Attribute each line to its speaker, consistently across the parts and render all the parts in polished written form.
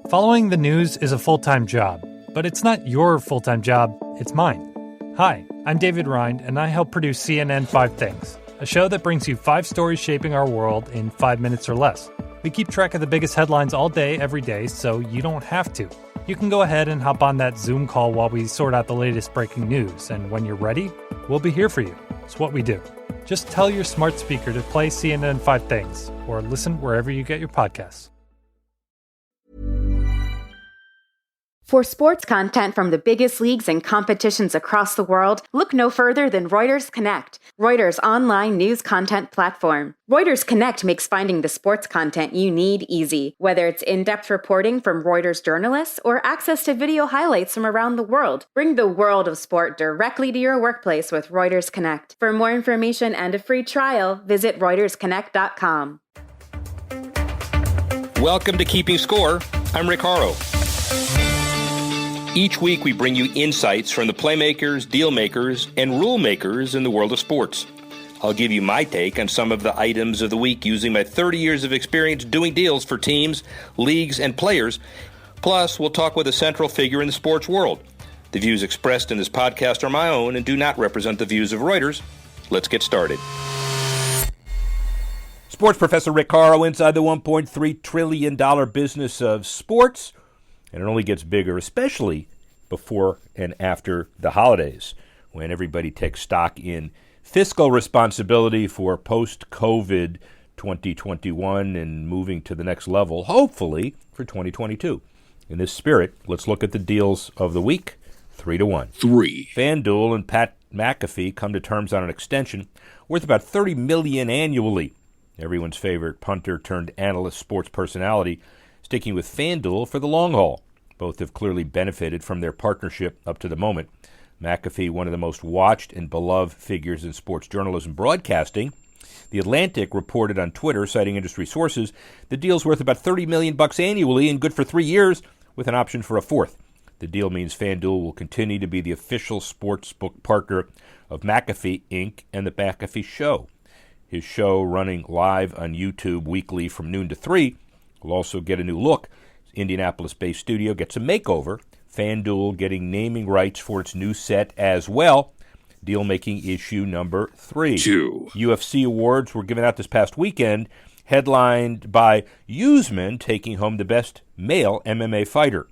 Speaker 1: Following the news is a full-time job, but it's not your full-time job, it's mine. Hi, I'm David Rind, and I help produce CNN 5 Things, a show that brings you 5 stories shaping our world in 5 minutes or less. We keep track of the biggest headlines all day, every day, so you don't have to. You can go ahead and hop on that Zoom call while we sort out the latest breaking news, and when you're ready, we'll be here for you. It's what we do. Just tell your smart speaker to play CNN 5 Things, or listen wherever you get your podcasts.
Speaker 2: For sports content from the biggest leagues and competitions across the world, look no further than Reuters Connect, Reuters' online news content platform. Reuters Connect makes finding the sports content you need easy, whether it's in-depth reporting from Reuters journalists or access to video highlights from around the world. Bring the world of sport directly to your workplace with Reuters Connect. For more information and a free trial, visit ReutersConnect.com.
Speaker 3: Welcome to Keeping Score. I'm Rick Horrow. Each week we bring you insights from the playmakers, deal makers, and rule makers in the world of sports. I'll give you my take on some of the items of the week using my 30 years of experience doing deals for teams, leagues, and players. Plus, we'll talk with a central figure in the sports world. The views expressed in this podcast are my own and do not represent the views of Reuters. Let's get started. Sports professor Rick Horrow inside the $1.3 trillion business of sports. And it only gets bigger, especially before and after the holidays, when everybody takes stock in fiscal responsibility for post-COVID 2021 and moving to the next level, hopefully, for 2022. In this spirit, let's look at the deals of the week, 3-1. FanDuel and Pat McAfee come to terms on an extension worth about $30 million annually. Everyone's favorite punter-turned-analyst sports personality sticking with FanDuel for the long haul. Both have clearly benefited from their partnership up to the moment. McAfee, one of the most watched and beloved figures in sports journalism broadcasting. The Atlantic reported on Twitter, citing industry sources, the deal's worth about $30 million annually and good for 3 years, with an option for a fourth. The deal means FanDuel will continue to be the official sportsbook partner of McAfee, Inc. and The McAfee Show. His show, running live on YouTube weekly from noon to 3, will also get a new look. Indianapolis-based studio gets a makeover. FanDuel getting naming rights for its new set as well. Deal-making issue number 3. UFC awards were given out this past weekend, headlined by Usman taking home the best male MMA fighter.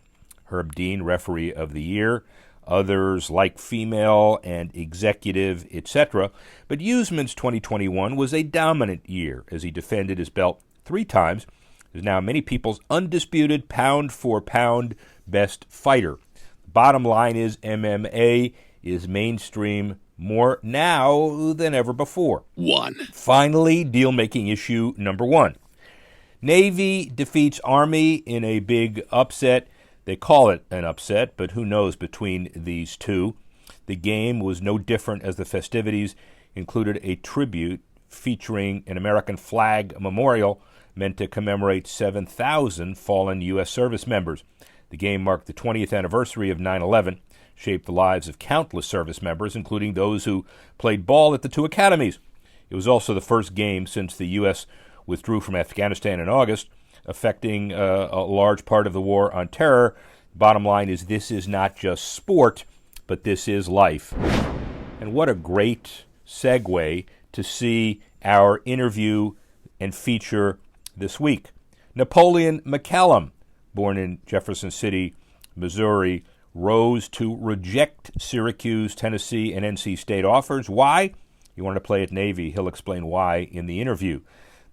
Speaker 3: Herb Dean, referee of the year. Others like female and executive, etc. But Usman's 2021 was a dominant year as he defended his belt 3 times. Is now many people's undisputed pound-for-pound best fighter. Bottom line is MMA is mainstream more now than ever before. Finally, deal-making issue number 1. Navy defeats Army in a big upset. They call it an upset, but who knows between these two. The game was no different as the festivities included a tribute featuring an American flag memorial meant to commemorate 7,000 fallen U.S. service members. The game marked the 20th anniversary of 9/11, shaped the lives of countless service members, including those who played ball at the 2 academies. It was also the first game since the U.S. withdrew from Afghanistan in August, affecting a large part of the war on terror. Bottom line is this is not just sport, but this is life. And what a great segue to see our interview and feature this week. Napoleon McCallum, born in Jefferson City, Missouri, rose to reject Syracuse, Tennessee, and NC State offers. Why? He wanted to play at Navy. He'll explain why in the interview.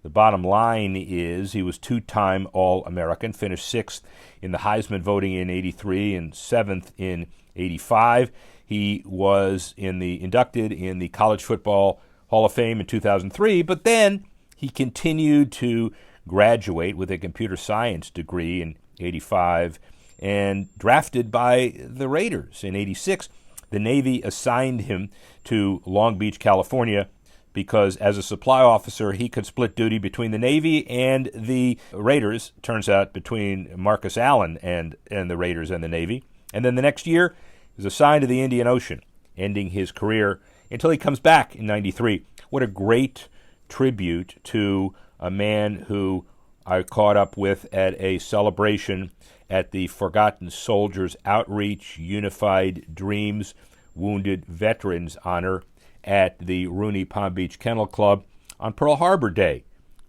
Speaker 3: The bottom line is he was 2-time All-American, finished 6th in the Heisman voting in 83 and 7th in 85. He was inducted in the College Football Hall of Fame in 2003, but then he continued to graduate with a computer science degree in 85 and drafted by the Raiders in 86. The Navy assigned him to Long Beach, California, because as a supply officer, he could split duty between the Navy and the Raiders. Turns out between Marcus Allen and the Raiders and the Navy. And then the next year, he was assigned to the Indian Ocean, ending his career until he comes back in 93. What a great tribute to a man who I caught up with at a celebration at the Forgotten Soldiers Outreach Unified Dreams Wounded Veterans Honor at the Rooney Palm Beach Kennel Club on Pearl Harbor Day.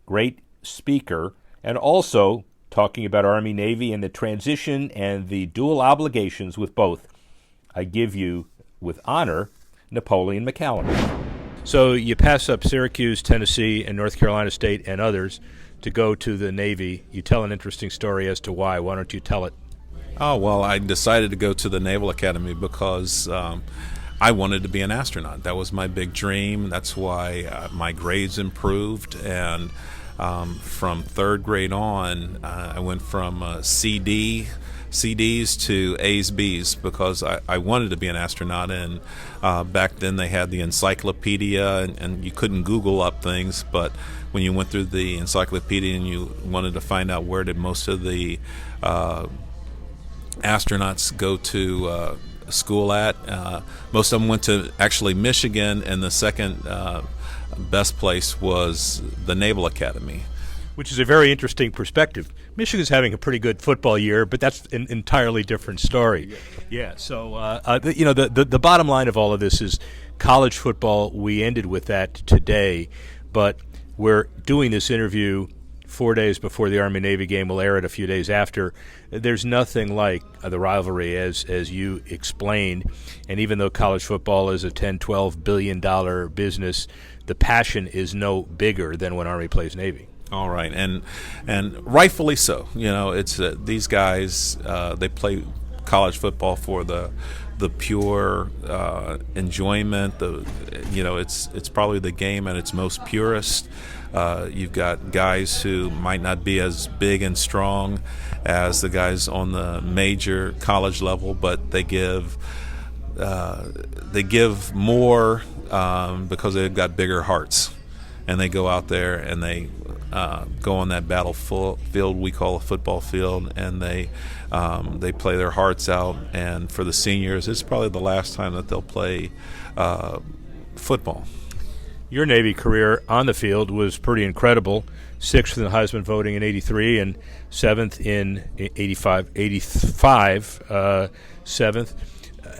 Speaker 3: Great speaker, and also talking about Army, Navy, and the transition and the dual obligations with both. I give you, with honor, Napoleon McCallum. So you pass up Syracuse, Tennessee, and North Carolina State and others to go to the Navy. You tell an interesting story as to why. Why don't you tell it?
Speaker 4: Oh, well, I decided to go to the Naval Academy because I wanted to be an astronaut. That was my big dream. That's why my grades improved. And from third grade on, I went from CDs to A's, B's because I wanted to be an astronaut. And back then they had the encyclopedia, and you couldn't Google up things. But when you went through the encyclopedia and you wanted to find out where did most of the astronauts go to school at, most of them went to actually Michigan, and the second best place was the Naval Academy.
Speaker 3: Which is a very interesting perspective. Michigan's having a pretty good football year, but that's an entirely different story. Yeah. So the bottom line of all of this is college football. We ended with that today, but we're doing this interview 4 days before the Army-Navy game. We'll air it a few days after. There's nothing like the rivalry, as you explained. And even though college football is a $10-12 billion business, the passion is no bigger than when Army plays Navy.
Speaker 4: All right, and rightfully so. You know, it's these guys. They play college football for the pure enjoyment. It's probably the game at its most purest. You've got guys who might not be as big and strong as the guys on the major college level, but they give more because they've got bigger hearts, and they go out there and they go on that battlefield we call a football field, and they play their hearts out. And for the seniors, it's probably the last time that they'll play football.
Speaker 3: Your Navy career on the field was pretty incredible. 6th in the Heisman voting in 83 and 7th in 85, 7th.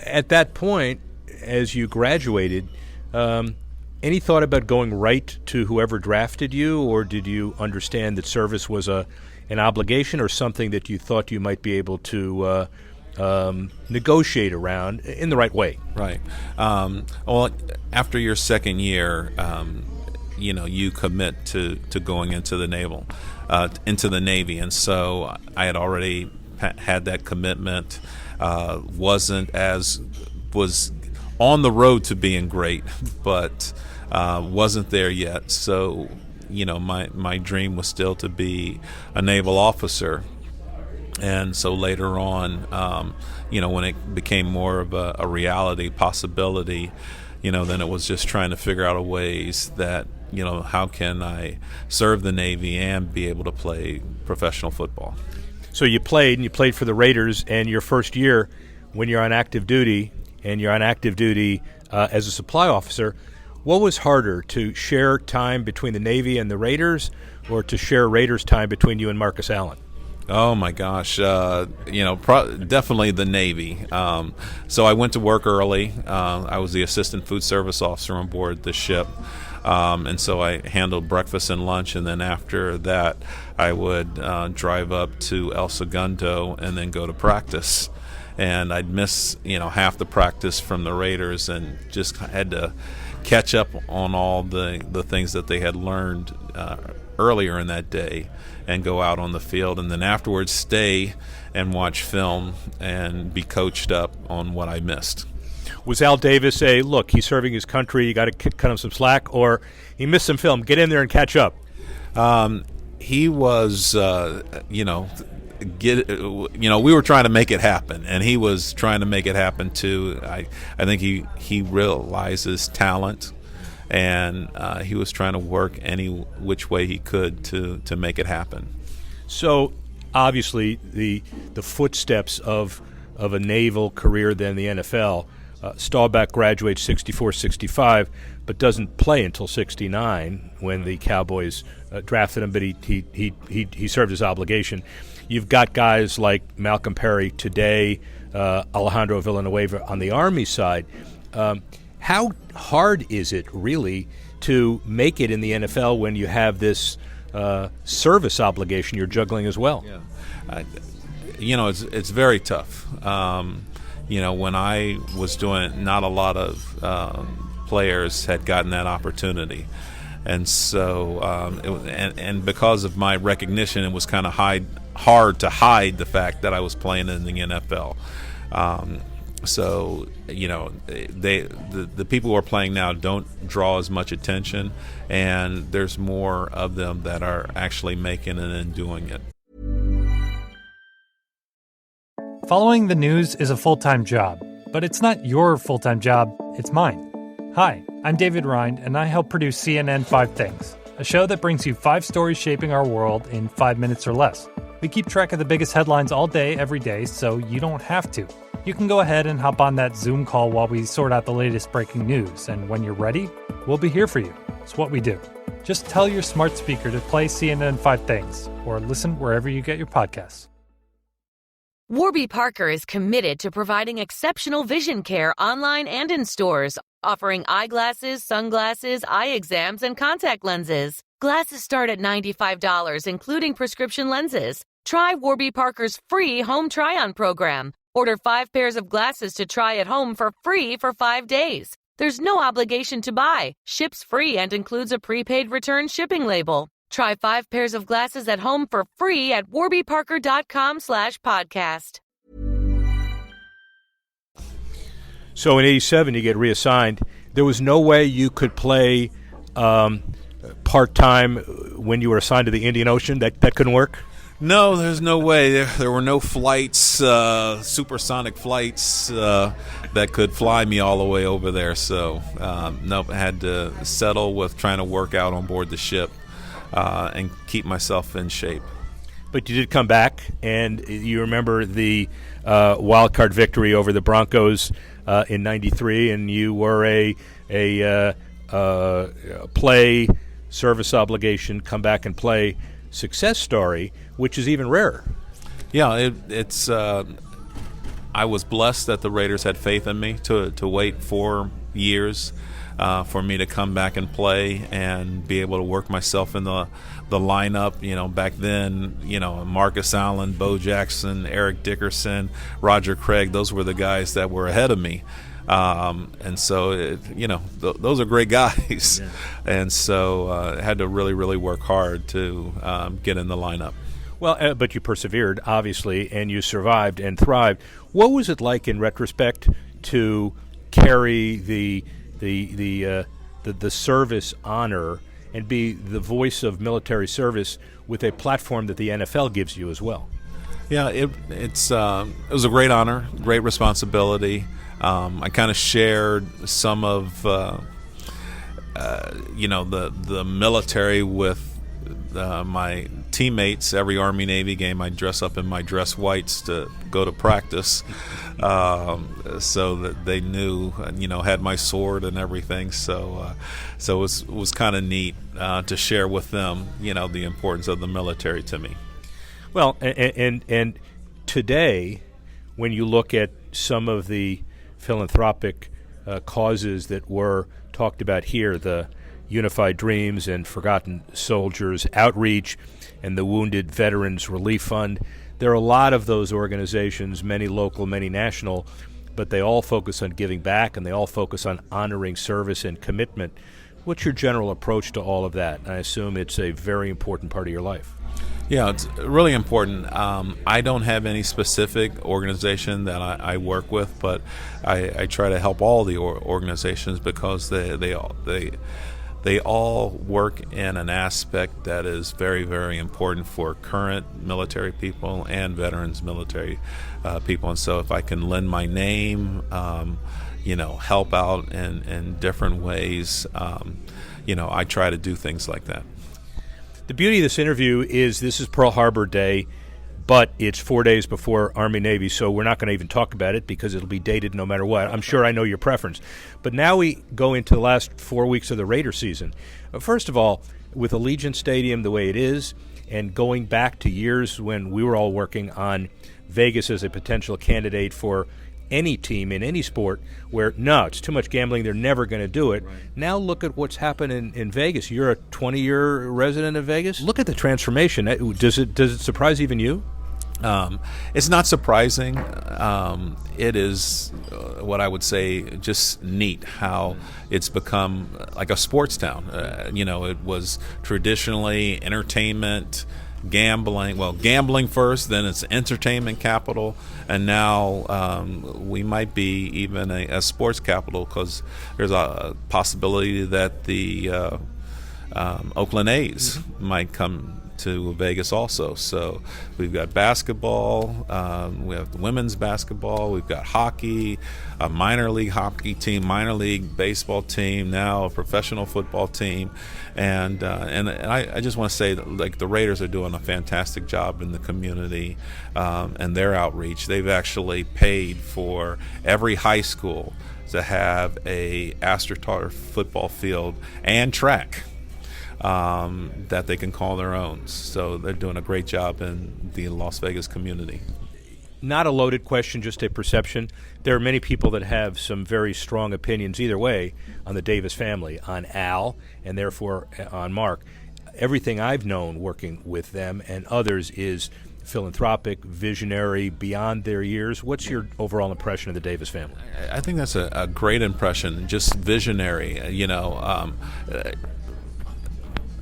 Speaker 3: At that point, as you graduated, any thought about going right to whoever drafted you, or did you understand that service was an obligation or something that you thought you might be able to negotiate around in the right way?
Speaker 4: Right. Well, after your second year, you commit to going into the Navy, and so I had already had that commitment. Was on the road to being great, but wasn't there yet. So, my dream was still to be a naval officer. And so later on, when it became more of a reality possibility, then it was just trying to figure out a ways that, how can I serve the Navy and be able to play professional football.
Speaker 3: So you played for the Raiders, and your first year when you're on active duty, as a supply officer, what was harder, to share time between the Navy and the Raiders, or to share Raiders time between you and Marcus Allen?
Speaker 4: Oh my gosh, definitely the Navy. So I went to work early. I was the assistant food service officer on board the ship, and so I handled breakfast and lunch. And then after that, I would drive up to El Segundo and then go to practice. And I'd miss, half the practice from the Raiders, and just had to catch up on all the things that they had learned earlier in that day, and go out on the field, and then afterwards stay and watch film and be coached up on what I missed.
Speaker 3: Was Al Davis look, he's serving his country, you got to cut him some slack, or he missed some film, get in there and catch up?
Speaker 4: He was, we were trying to make it happen, and he was trying to make it happen too. I think he realizes talent, and he was trying to work any which way he could to make it happen.
Speaker 3: So obviously the footsteps of a naval career than the NFL Staubach graduates 64-65, but doesn't play until 69 when the Cowboys drafted him, but he served his obligation. You've got guys like Malcolm Perry today, Alejandro Villanueva on the Army side. How hard is it really to make it in the NFL when you have this service obligation you're juggling as well?
Speaker 4: Yeah. It's very tough. When I was doing it, not a lot of players had gotten that opportunity. And so, and because of my recognition, it was kind of hard to hide the fact that I was playing in the NFL. The people who are playing now don't draw as much attention, and there's more of them that are actually making it and doing it.
Speaker 1: Following the news is a full-time job, but it's not your full-time job, it's mine. Hi, I'm David Rind, and I help produce CNN 5 Things, a show that brings you 5 stories shaping our world in 5 minutes or less. We keep track of the biggest headlines all day, every day, so you don't have to. You can go ahead and hop on that Zoom call while we sort out the latest breaking news, and when you're ready, we'll be here for you. It's what we do. Just tell your smart speaker to play CNN 5 Things, or listen wherever you get your podcasts.
Speaker 5: Warby Parker is committed to providing exceptional vision care online and in stores, offering eyeglasses, sunglasses, eye exams, and contact lenses. Glasses start at $95, including prescription lenses. Try Warby Parker's free home try-on program. Order 5 pairs of glasses to try at home for free for 5 days. There's no obligation to buy. Ships free and includes a prepaid return shipping label. Try 5 pairs of glasses at home for free at warbyparker.com/podcast.
Speaker 3: So in 87, you get reassigned. There was no way you could play part-time when you were assigned to the Indian Ocean? That couldn't work?
Speaker 4: No, there's no way. There were no flights, supersonic flights that could fly me all the way over there. So, nope, I had to settle with trying to work out on board the ship and keep myself in shape.
Speaker 3: But you did come back, and you remember the wild card victory over the Broncos in '93, and you were a play service obligation, come back and play success story, which is even rarer.
Speaker 4: Yeah, it's. I was blessed that the Raiders had faith in me to wait 4 years for me to come back and play and be able to work myself in the lineup. You know, back then, Marcus Allen, Bo Jackson, Eric Dickerson, Roger Craig, those were the guys that were ahead of me. And so, those are great guys. Yeah. And so I had to really, really work hard to get in the lineup.
Speaker 3: Well, but you persevered, obviously, and you survived and thrived. What was it like in retrospect to carry the service honor and be the voice of military service with a platform that the NFL gives you as well?
Speaker 4: Yeah, it was a great honor, great responsibility. I kind of shared some of the military with my teammates. Every Army-Navy game, I'd dress up in my dress whites to go to practice, so that they knew, had my sword and everything. So it was kind of neat to share with them, the importance of the military to me.
Speaker 3: Well, and today, when you look at some of the philanthropic causes that were talked about here, the Unified Dreams and Forgotten Soldiers Outreach and the Wounded Veterans Relief Fund, there are a lot of those organizations, many local, many national, but they all focus on giving back and they all focus on honoring service and commitment. What's your general approach to all of that? I assume it's a very important part of your life.
Speaker 4: Yeah, it's really important. I don't have any specific organization that I work with, but I try to help all the organizations because they all work in an aspect that is very, very important for current military people and veterans military people. And so if I can lend my name, help out in different ways, I try to do things like that.
Speaker 3: The beauty of this interview is this is Pearl Harbor Day. but it's 4 days before Army-Navy, so we're not going to even talk about it because it'll be dated no matter what. I'm sure I know your preference. But now we go into the last 4 weeks of the Raider season. First of all, with Allegiant Stadium the way it is, and going back to years when we were all working on Vegas as a potential candidate for any team in any sport where, no, it's too much gambling, they're never going to do it. Right. Now look at what's happened in Vegas. You're a 20-year resident of Vegas. Look at the transformation. Does it surprise even you?
Speaker 4: It's not surprising. It is what I would say just neat how it's become like a sports town. It was traditionally entertainment, gambling first, then it's entertainment capital, and now we might be even a sports capital because there's a possibility that the Oakland A's might come to Vegas also. So we've got basketball, we have women's basketball, we've got hockey, a minor league hockey team, minor league baseball team, now a professional football team, and I just want to say that, like, the Raiders are doing a fantastic job in the community and their outreach. They've actually paid for every high school to have a AstroTurf football field and track that they can call their own. So they're doing a great job in the Las Vegas community.
Speaker 3: Not a loaded question, just a perception. There are many people that have some very strong opinions either way on the Davis family, on Al, and therefore on Mark. Everything I've known working with them and others is philanthropic, visionary, beyond their years. What's your overall impression of the Davis family?
Speaker 4: I think that's a great impression, just visionary.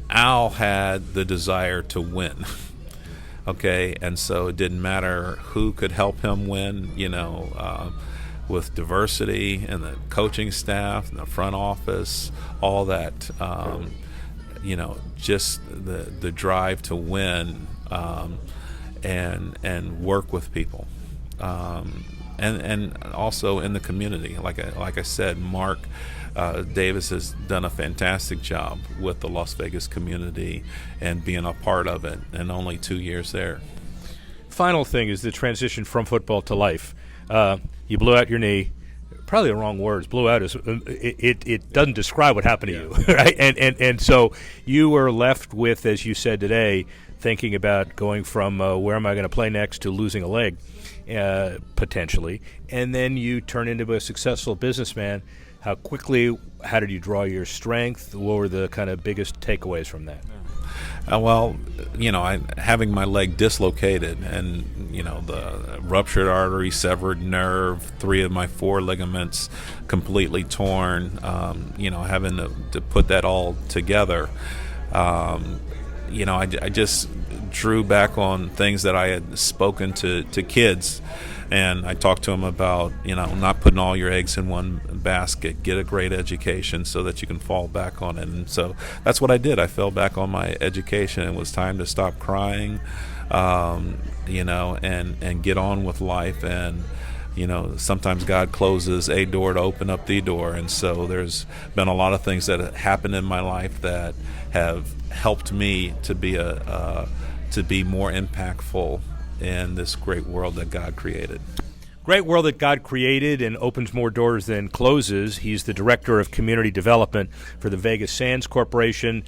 Speaker 4: Al had the desire to win, okay, and so it didn't matter who could help him win, with diversity and the coaching staff and the front office, all that, just the drive to win and work with people, and also in the community. Like I said, Mark Davis has done a fantastic job with the Las Vegas community and being a part of it, and only 2 years there.
Speaker 3: Final thing is the transition from football to life. You blew out your knee. Probably the wrong words. Blew out is it doesn't describe what happened to you, right? And so you were left with, as you said today, thinking about going from where am I going to play next to losing a leg, potentially, and then you turn into a successful businessman. How did you draw your strength? What were the kind of biggest takeaways from that? Having my leg dislocated and, the ruptured artery, severed nerve, 3 of my 4 ligaments completely torn, having to put that all together, I just drew back on things that I had spoken to kids. And I talked to them about, not putting all your eggs in one basket, get a great education so that you can fall back on it. And so that's what I did. I fell back on my education. It was time to stop crying, and get on with life. And, sometimes God closes a door to open up the door. And so there's been a lot of things that have happened in my life that have helped me to be more impactful in this great world that God created. Great world that God created and opens more doors than closes. He's the Director of Community Development for the Vegas Sands Corporation.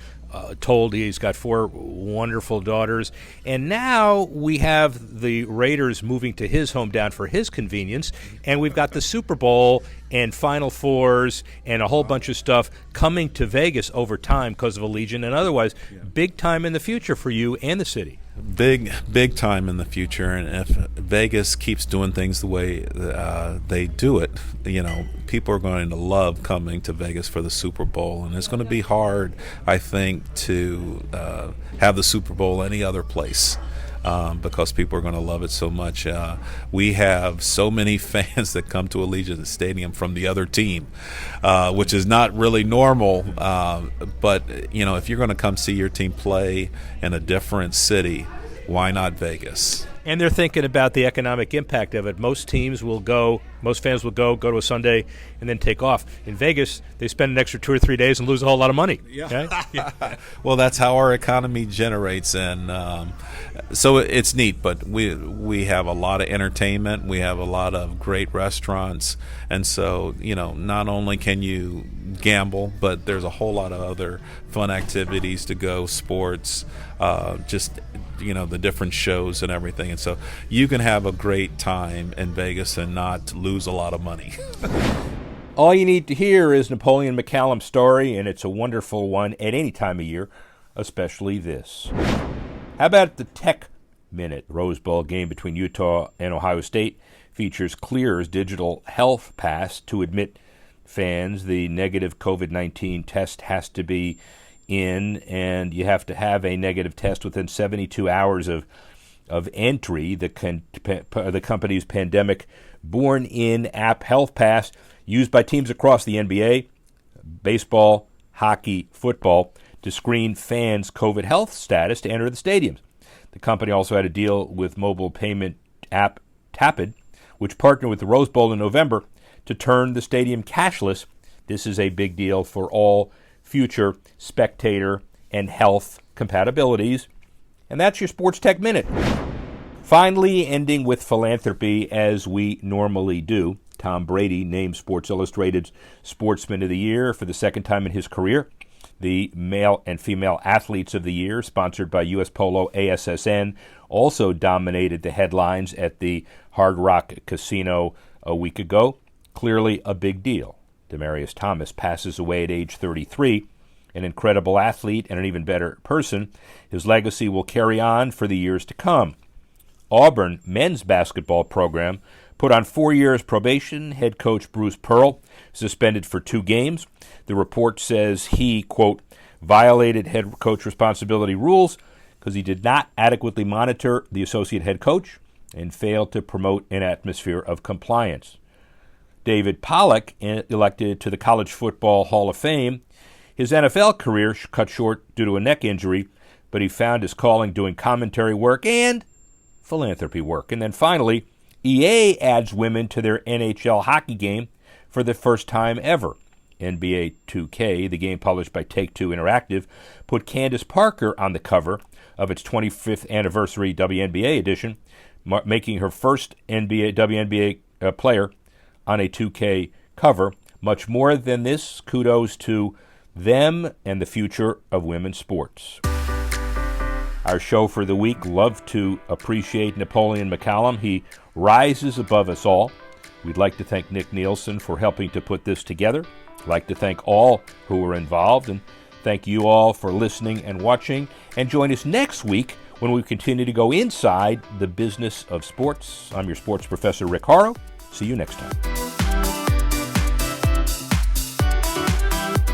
Speaker 3: Told he's got 4 wonderful daughters. And now we have the Raiders moving to his hometown for his convenience. And we've got the Super Bowl and Final Fours and a whole bunch of stuff coming to Vegas over time because of Allegiant and otherwise. Big time in the future for you and the city.
Speaker 4: Big time in the future, and if Vegas keeps doing things the way they do it, people are going to love coming to Vegas for the Super Bowl, and it's going to be hard, I think, to have the Super Bowl any other place. Because people are going to love it so much. We have so many fans that come to Allegiant Stadium from the other team, which is not really normal. But, if you're going to come see your team play in a different city, why not Vegas?
Speaker 3: And they're thinking about the economic impact of it. Most fans will go to a Sunday, and then take off. In Vegas, they spend an extra 2 or 3 days and lose a whole lot of money.
Speaker 4: Yeah.
Speaker 3: Okay?
Speaker 4: Well, that's how our economy generates, and so it's neat. But we have a lot of entertainment. We have a lot of great restaurants, and so not only can you gamble, but there's a whole lot of other fun activities to go, sports, just the different shows and everything. And so you can have a great time in Vegas and not lose a lot of money.
Speaker 3: All you need to hear is Napoleon McCallum's story, and it's a wonderful one at any time of year, especially this. How about the Tech Minute? Rose Bowl game between Utah and Ohio State features Clear's digital health pass. To admit fans, the negative COVID-19 test has to be in, and you have to have a negative test within 72 hours of entry. The company's pandemic born-in app Health Pass, used by teams across the NBA, baseball, hockey, football, to screen fans' COVID health status to enter the stadiums. The company also had a deal with mobile payment app Tapid, which partnered with the Rose Bowl in November to turn the stadium cashless. This is a big deal for all future spectator and health compatibilities. And that's your Sports Tech Minute. Finally, ending with philanthropy, as we normally do. Tom Brady named Sports Illustrated's Sportsman of the Year for the second time in his career. The Male and Female Athletes of the Year, sponsored by U.S. Polo ASSN, also dominated the headlines at the Hard Rock Casino a week ago. Clearly a big deal. Demaryius Thomas passes away at age 33, an incredible athlete and an even better person. His legacy will carry on for the years to come. Auburn men's basketball program put on 4 years probation. Head coach Bruce Pearl suspended for 2 games. The report says he, quote, violated head coach responsibility rules because he did not adequately monitor the associate head coach and failed to promote an atmosphere of compliance. David Pollack, elected to the College Football Hall of Fame. His NFL career cut short due to a neck injury, but he found his calling doing commentary work and philanthropy work. And then finally, EA adds women to their NHL hockey game for the first time ever. NBA 2K, the game published by Take-Two Interactive, put Candace Parker on the cover of its 25th anniversary WNBA edition, making her first WNBA player on a 2K cover. Much more than this, kudos to them and the future of women's sports. Our show for the week, love to appreciate Napoleon McCallum. He rises above us all. We'd like to thank Nick Nielsen for helping to put this together. I'd like to thank all who were involved, and thank you all for listening and watching. And join us next week when we continue to go inside the business of sports. I'm your sports professor, Rick Haro. See you next time.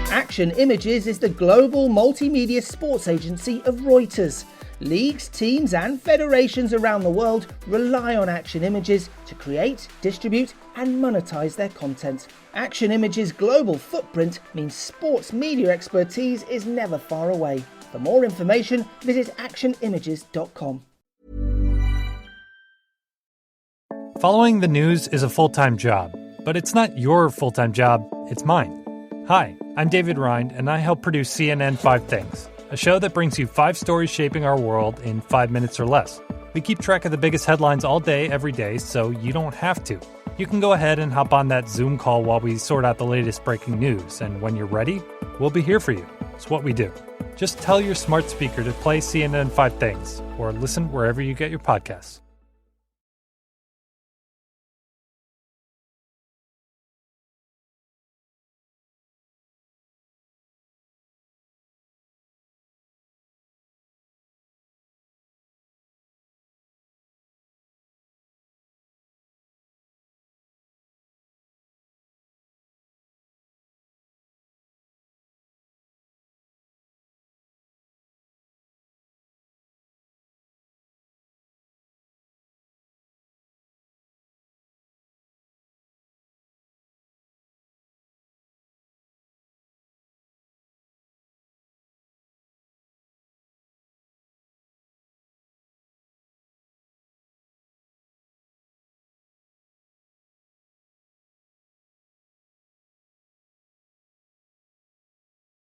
Speaker 6: Action Images is the global multimedia sports agency of Reuters. Leagues, teams and federations around the world rely on Action Images to create, distribute and monetize their content. Action Images' global footprint means sports media expertise is never far away. For more information, visit actionimages.com.
Speaker 1: Following the news is a full-time job, but it's not your full-time job, it's mine. Hi, I'm David Rind, and I help produce CNN 5 Things, a show that brings you 5 stories shaping our world in 5 minutes or less. We keep track of the biggest headlines all day, every day, so you don't have to. You can go ahead and hop on that Zoom call while we sort out the latest breaking news, and when you're ready, we'll be here for you. It's what we do. Just tell your smart speaker to play CNN 5 Things, or listen wherever you get your podcasts.